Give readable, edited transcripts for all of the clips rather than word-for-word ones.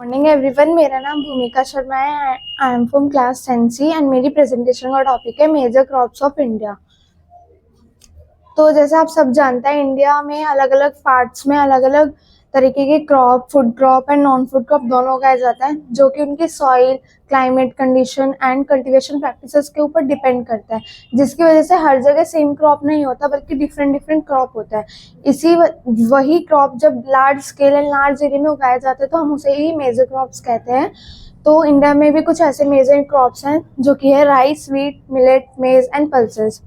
Morning everyone, मेरा नाम भूमिका शर्मा है। I am from class 10C and मेरी प्रेजेंटेशन का टॉपिक है मेजर क्रॉप्स ऑफ इंडिया। तो जैसे आप सब जानते हैं, इंडिया में अलग अलग पार्ट्स में अलग अलग तरीके के crop, food crop and non food crop दोनों उगाए जाते हैं, जो कि उनकी soil, climate condition and cultivation practices के ऊपर डिपेंड करता है, जिसकी वजह से हर जगह सेम क्रॉप नहीं होता बल्कि डिफरेंट डिफरेंट क्रॉप होता है। वही क्रॉप जब large scale and large area में उगाए जाते हैं तो हम उसे ही मेजर क्रॉप्स कहते हैं। तो इंडिया में भी कुछ ऐसे मेजर क्रॉप्स हैं जो कि है राइस, व्हीट, मिलेट, मेज एंड पल्सेस।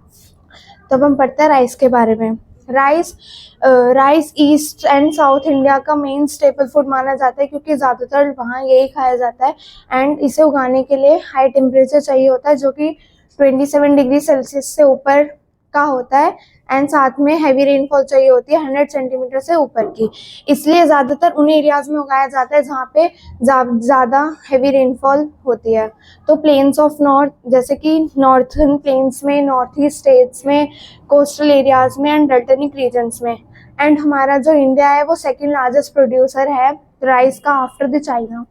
तब हम पढ़ते हैं राइस के बारे में। Rice east and south India का मेन स्टेपल फूड माना जाता है, क्योंकि ज़्यादातर वहाँ यही खाया जाता है। एंड इसे उगाने के लिए हाई टेम्परेचर चाहिए होता है, जो कि 27 डिग्री सेल्सियस से ऊपर का होता है। एंड साथ में हैवी रेनफॉल चाहिए होती है 100 सेंटीमीटर से ऊपर की। इसलिए ज़्यादातर उन एरियाज में उगाया जाता है जहाँ पे ज़्यादा हैवी रेनफॉल होती है। तो प्लेन्स ऑफ नॉर्थ, जैसे कि नॉर्थर्न प्लेन्स में, नॉर्थ ईस्ट स्टेट्स में, कोस्टल एरियाज में एंड डेल्टानिक रीजन्स में। एंड हमारा जो इंडिया है वो सेकेंड लार्जेस्ट प्रोड्यूसर है राइस का आफ्टर द चाइना।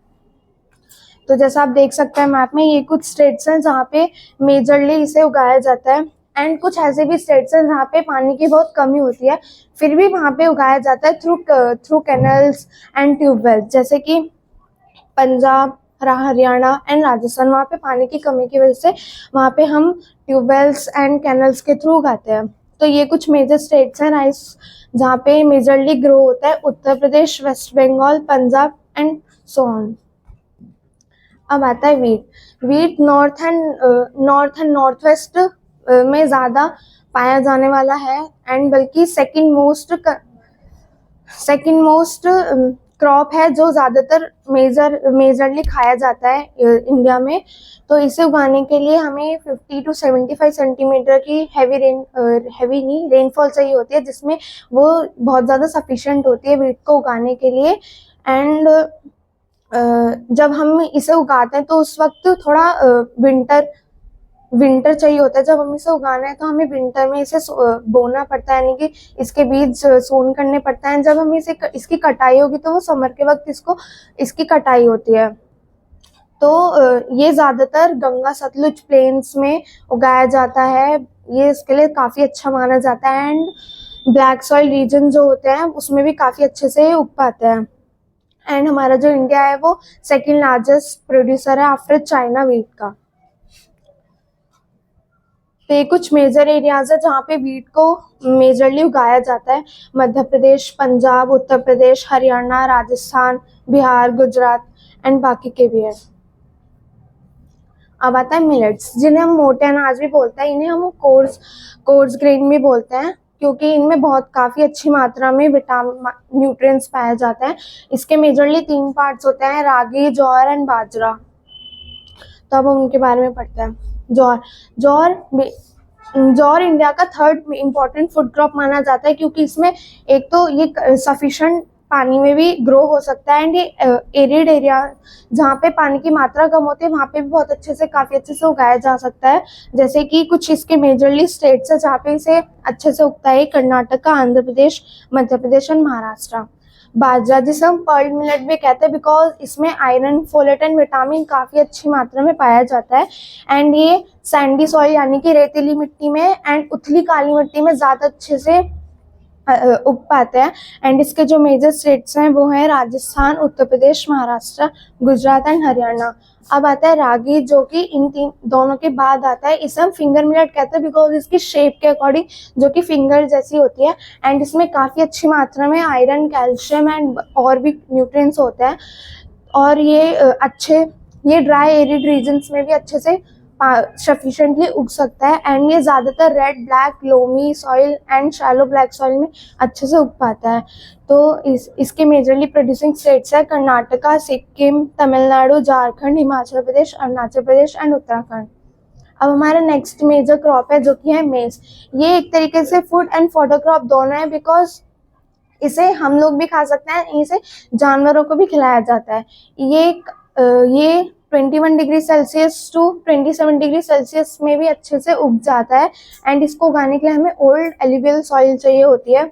तो जैसा आप देख सकते हैं मैप में, ये कुछ स्टेट्स हैं जहाँ पे मेजरली इसे उगाया जाता है। एंड कुछ ऐसे भी स्टेट्स हैं जहाँ पे पानी की बहुत कमी होती है, फिर भी वहाँ पे उगाया जाता है थ्रू कैनल्स एंड ट्यूबवेल, जैसे कि पंजाब, हरियाणा एंड राजस्थान। वहाँ पे पानी की कमी की वजह से वहाँ पे हम ट्यूबवेल्स एंड कैनल्स के थ्रू उगाते हैं। तो ये कुछ मेजर स्टेट्स हैं राइस जहाँ पे मेजरली ग्रो होता है: Uttar Pradesh, West Bengal, Punjab and so on. अब आता है wheat north and north west में ज़्यादा पाया जाने वाला है, एंड बल्कि सेकंड मोस्ट क्रॉप है जो ज़्यादातर मेजरली खाया जाता है इंडिया में। तो इसे उगाने के लिए हमें 50 to 75 सेंटीमीटर की रेनफॉल चाहिए होती है, जिसमें वो बहुत ज़्यादा सफिशिएंट होती है वीट को उगाने के लिए। एंड जब हम इसे उगाते हैं तो उस वक्त थोड़ा विंटर चाहिए होता है। जब हम इसे उगाना है तो हमें विंटर में इसे बोना पड़ता है, यानी कि इसके बीज सोन करने पड़ता है। जब हम इसकी कटाई होगी तो वो समर के वक्त इसकी कटाई होती है। तो ये ज़्यादातर गंगा सतलुज प्लेन्स में उगाया जाता है, ये इसके लिए काफ़ी अच्छा माना जाता है। एंड ब्लैक सॉइल रीजन जो होते हैं उसमें भी काफ़ी अच्छे से उग पाते हैं। एंड हमारा जो इंडिया है वो सेकेंड लार्जेस्ट प्रोड्यूसर है आफ्टर चाइना वीट का। तो ये कुछ मेजर एरियाज है जहाँ पे वीट को मेजरली उगाया जाता है: मध्य प्रदेश, पंजाब, उत्तर प्रदेश, हरियाणा, राजस्थान, बिहार, गुजरात एंड बाकी के भी है। अब आता है मिलेट्स, जिन्हें हम मोटे अनाज भी बोलते हैं। इन्हें हम कोर्स ग्रेन भी बोलते हैं, क्योंकि इनमें काफ़ी अच्छी मात्रा में न्यूट्रिएंट्स पाया जाता है। इसके मेजरली 3 पार्ट्स होते हैं: रागी, ज्वार एंड बाजरा। तो अब हम उनके बारे में पढ़ते हैं। ज्वार इंडिया का थर्ड इम्पॉर्टेंट फूड क्रॉप माना जाता है, क्योंकि इसमें एक तो ये सफिशिएंट पानी में भी ग्रो हो सकता है, एंड ये एरिड एरिया जहाँ पे पानी की मात्रा कम होती है वहाँ पे भी काफ़ी अच्छे से उगाया जा सकता है। जैसे कि कुछ इसके मेजरली स्टेट्स है जहाँ पे इसे अच्छे से उगता है: कर्नाटका, आंध्र प्रदेश, मध्य प्रदेश एंड महाराष्ट्र। बाजरा, जिसे हम पर्ल मिलेट भी कहते हैं, बिकॉज इसमें आयरन, फोलेट एंड विटामिन काफ़ी अच्छी मात्रा में पाया जाता है। एंड ये सैंडी सॉइल यानी कि रेतीली मिट्टी में एंड उथली काली मिट्टी में ज़्यादा अच्छे से उग पाते हैं। एंड इसके जो मेजर स्टेट्स हैं वो हैं राजस्थान, उत्तर प्रदेश, महाराष्ट्र, गुजरात एंड हरियाणा। अब आता है रागी, जो कि इन दोनों के बाद आता है। इसे हम फिंगर मिलेट कहते हैं बिकॉज इसकी शेप के अकॉर्डिंग जो कि फिंगर जैसी होती है, एंड इसमें काफ़ी अच्छी मात्रा में आयरन, कैल्शियम एंड और भी न्यूट्रिएंट्स होते हैं। और ये ड्राई एरिड रीजन्स में भी अच्छे से सफिशिएंटली उग सकता है। एंड ये ज़्यादातर red, black, loamy soil and shallow black soil में अच्छे से उग पाता है। तो इसके मेजरली प्रोड्यूसिंग स्टेट्स है कर्नाटका, सिक्किम, तमिलनाडु, झारखंड, हिमाचल प्रदेश, अरुणाचल प्रदेश एंड उत्तराखंड। अब हमारा नेक्स्ट मेजर क्रॉप है जो कि है मेज। ये एक तरीके से फूड एंड फॉडर क्रॉप दोनों है, बिकॉज इसे हम लोग भी खा सकते हैं, इसे जानवरों को भी खिलाया जाता है। ये 21 degree Celsius to 27 degree Celsius में भी अच्छे से उग जाता है। एंड इसको उगाने के लिए हमें ओल्ड एल्यूवियल सॉइल चाहिए होती है।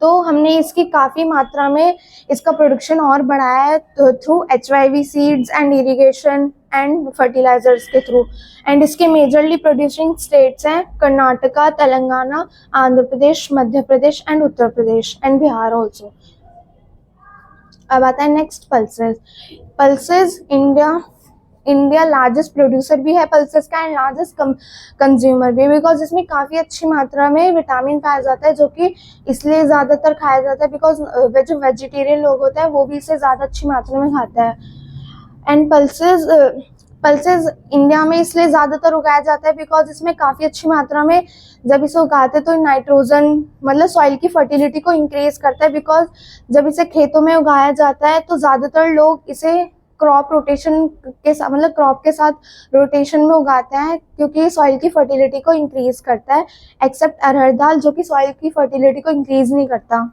तो हमने इसकी काफ़ी मात्रा में इसका प्रोडक्शन और बढ़ाया है through HYV seeds and irrigation and fertilizers के थ्रू। एंड इसके मेजरली प्रोड्यूसिंग स्टेट्स हैं Karnataka, Telangana, Andhra Pradesh, Madhya Pradesh and Uttar Pradesh and Bihar also. अब आता है next pulses. Pulses India largest producer भी है पल्सेस का एंड लार्जेस्ट कंज्यूमर भी, बिकॉज इसमें काफ़ी अच्छी मात्रा में विटामिन पाया जाता है, जो कि इसलिए ज़्यादातर खाया जाता है बिकॉज जो वेजिटेरियन लोग होते हैं वो भी इसे ज़्यादा अच्छी मात्रा में खाता है। एंड पल्सेस इंडिया में इसलिए ज़्यादातर उगाया जाता है बिकॉज इसमें काफ़ी अच्छी मात्रा में जब इसे उगाते हैं तो नाइट्रोजन मतलब सॉइल की फर्टिलिटी को इंक्रीज करता है, बिकॉज जब इसे खेतों में उगाया जाता है तो ज़्यादातर लोग इसे क्रॉप रोटेशन के साथ मतलब क्रॉप के साथ रोटेशन में उगाते हैं क्योंकि सॉइल की फर्टिलिटी को इंक्रीज करता है, एक्सेप्ट अरहर दाल जो कि सॉइल की फर्टिलिटी को इंक्रीज नहीं करता।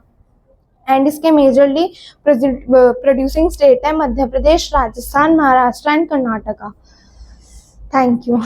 एंड इसके मेजरली प्रोड्यूसिंग स्टेट है Madhya Pradesh, Rajasthan, Maharashtra and Karnataka. Thank you.